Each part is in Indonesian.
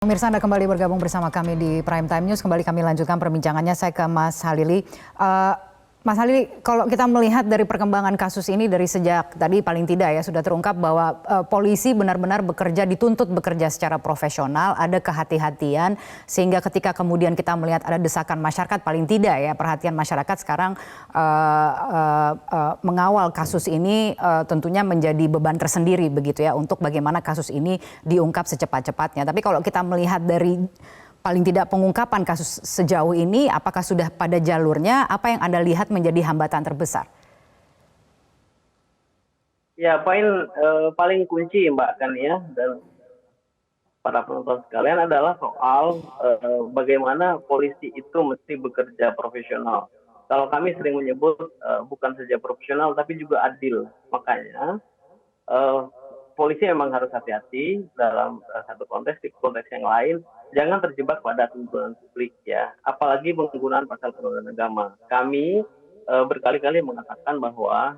Pemirsa, Anda kembali bergabung bersama kami di Prime Time News. Kembali kami lanjutkan perbincangannya. Saya ke Mas Halili. Mas Halili, kalau kita melihat dari perkembangan kasus ini dari sejak tadi paling tidak ya sudah terungkap bahwa polisi benar-benar dituntut bekerja secara profesional, ada kehati-hatian sehingga ketika kemudian kita melihat ada desakan masyarakat paling tidak ya perhatian masyarakat sekarang mengawal kasus ini tentunya menjadi beban tersendiri begitu ya untuk bagaimana kasus ini diungkap secepat-cepatnya. Tapi kalau kita melihat dari paling tidak pengungkapan kasus sejauh ini, apakah sudah pada jalurnya? Apa yang Anda lihat menjadi hambatan terbesar? Ya, paling kunci Mbak kan ya, dan para penonton sekalian adalah soal bagaimana polisi itu mesti bekerja profesional. Kalau kami sering menyebut bukan saja profesional tapi juga adil. Makanya eh, polisi memang harus hati-hati dalam satu konteks, di konteks yang lain jangan terjebak pada tuntutan publik ya, apalagi penggunaan pasal penodaan agama. Kami berkali-kali mengatakan bahwa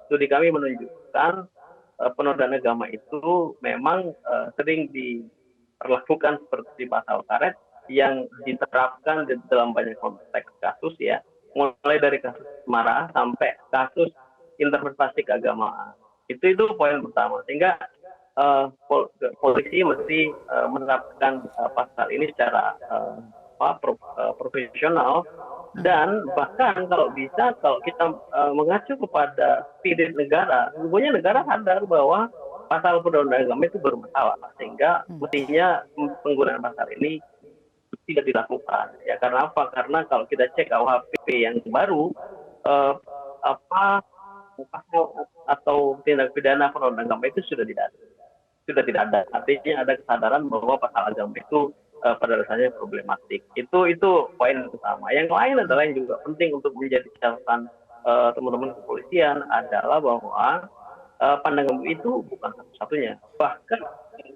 studi kami menunjukkan penodaan agama itu memang sering diperlakukan seperti pasal karet yang diterapkan di dalam banyak konteks kasus ya, mulai dari kasus marah sampai kasus interpretasi keagamaan. Itu poin pertama, sehingga polisi mesti menerapkan pasal ini secara profesional, dan bahkan kalau bisa kalau kita mengacu kepada spirit negara, sesungguhnya negara sadar bahwa pasal penodaan agama itu bermasalah, sehingga mestinya penggunaan pasal ini tidak dilakukan ya. Karena apa? Karena kalau kita cek KUHP yang baru, eh, apa pasal atau tindak pidana penodaan agama itu sudah tidak ada. Artinya ada kesadaran bahwa pasal agama itu pada dasarnya problematik. Itu poin utama. Yang lain adalah yang juga penting untuk menjadi catatan teman-teman kepolisian adalah bahwa pandangan itu bukan satu-satunya. Bahkan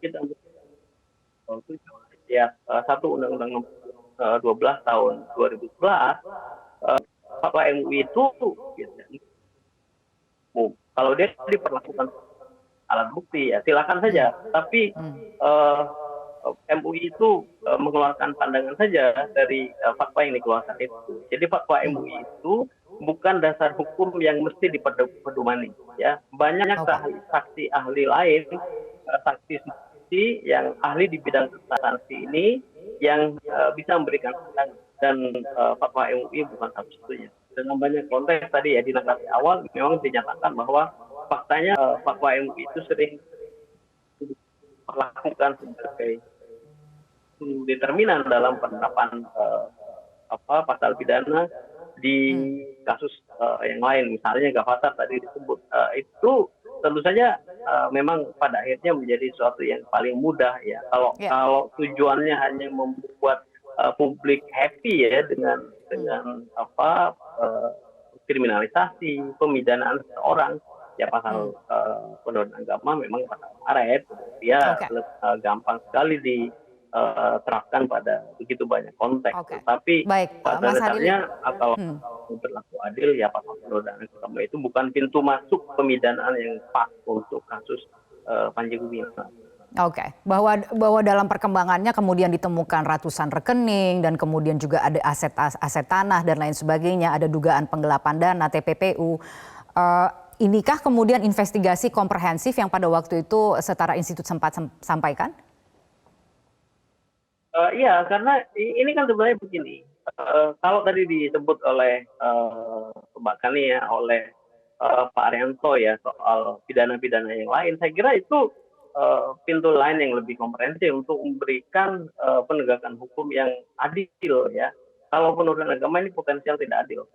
kita lihat satu Undang-Undang 12 tahun 2011, fatwa MUI itu kalau dia diperlakukan alat bukti ya silakan saja, tapi MUI itu mengeluarkan pandangan saja dari fatwa yang dikeluarkan itu. Jadi fatwa MUI itu bukan dasar hukum yang mesti dipedomani ya. Banyak saksi ahli lain, saksi yang ahli di bidang substansi ini yang bisa memberikan pandangan, dan fatwa MUI bukan satu-satunya. Dalam banyak konteks tadi ya di narasi awal memang dinyatakan bahwa faktanya fatwa MUI itu sering diperlakukan sebagai determinan dalam penerapan pasal pidana di kasus yang lain, misalnya Gavatar tadi disebut. Itu tentu saja memang pada akhirnya menjadi sesuatu yang paling mudah ya, kalau tujuannya hanya membuat publik happy ya dengan kriminalisasi pemidanaan seseorang ya. Pasal penodaan agama memang pasal karet, dia gampang sekali diterapkan pada begitu banyak konteks. Tapi pada dasarnya kalau berlaku adil ya, pasal penodaan agama itu bukan pintu masuk pemidanaan yang pas untuk kasus Panji Gumilang. Bahwa dalam perkembangannya kemudian ditemukan ratusan rekening dan kemudian juga ada aset tanah dan lain sebagainya, ada dugaan penggelapan dana TPPU. Inikah kemudian investigasi komprehensif yang pada waktu itu Setara Institut sempat sampaikan? Iya, karena ini kan sebenarnya begini. Kalau tadi disebut oleh Mbak Kani ya, oleh Pak Arianto ya, soal pidana-pidana yang lain, saya kira itu pintu lain yang lebih komprehensif untuk memberikan penegakan hukum yang adil ya. Kalau penodaan agama ini potensial tidak adil.